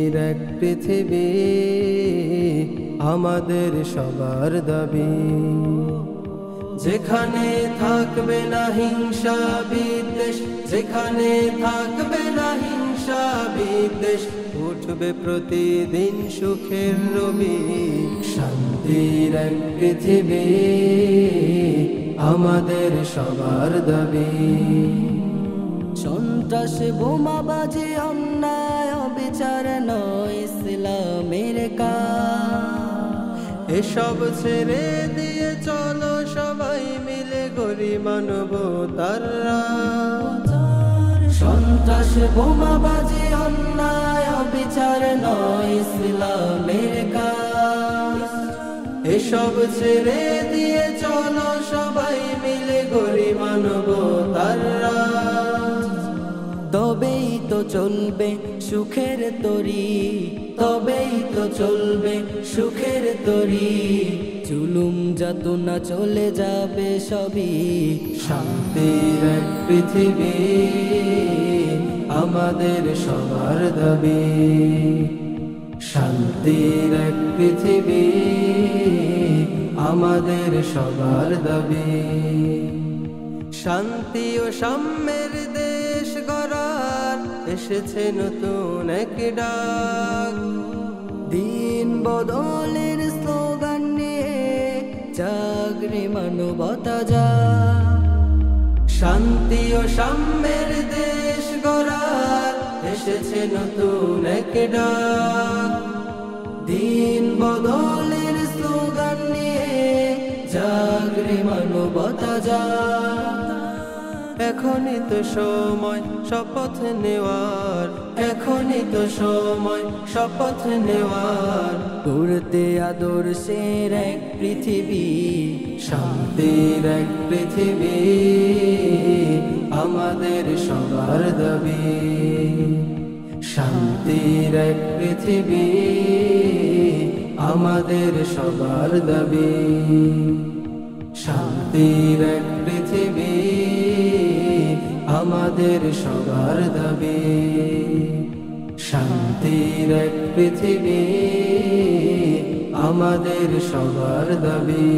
শান্তির এক পৃথিবী আমাদের সবার দাবি, যেখানে থাকবে না হিংসা বিদ্বেষ, যেখানে থাকবে না হিংসা বিদ্বেষ, উঠবে প্রতিদিন সুখের রবি। শান্তির এক পৃথিবী আমাদের সবার দাবি। সন্ত্রাস বোমাবাজি অন্যায় অবিচার নয় ইসলামের কাজ, এসব ছেড়ে দিয়ে চলো সবাই মিলে গড়ি মানবতার রাজ। সন্ত্রাস বোমাবাজি অন্যায় অবিচার নয় ইসলামের কাজ, এসব ছেড়ে দিয়ে চলো সবাই মিলে গড়ি মানবতার রাজ। তবেই তো চলবে সুখের তরি, তবেই তো চলবে সুখের তরি, জুলুম যাতনা চলে যাবে সবই। শান্তির এক পৃথিবী আমাদের সবার দাবি, শান্তির এক পৃথিবী আমাদের সবার দাবি। শান্তি ও সাম্যের দেশ গড়ার এসেছে নতুন এক ডাক, দিন বদলের স্লোগান নিয়ে জাগরে মানবতা যা। শান্তি ও সাম্যের দেশ গড়ার এসেছে নতুন এক ডাক, দিন বদলের স্লোগান নিয়ে জাগরে মানবতা যা। এখনই তো সময় শপথ নেওয়ার, এখনই তো সময় শপথ নেওয়ার, করতে আদর্শের এক পৃথিবী। শান্তির এক পৃথিবী আমাদের সবার দাবি, শান্তির এক পৃথিবী আমাদের সবার দাবি। শান্তির এক পৃথিবী আমাদের সবার দাবি, শান্তির এক পৃথিবী আমাদের সবার দাবি।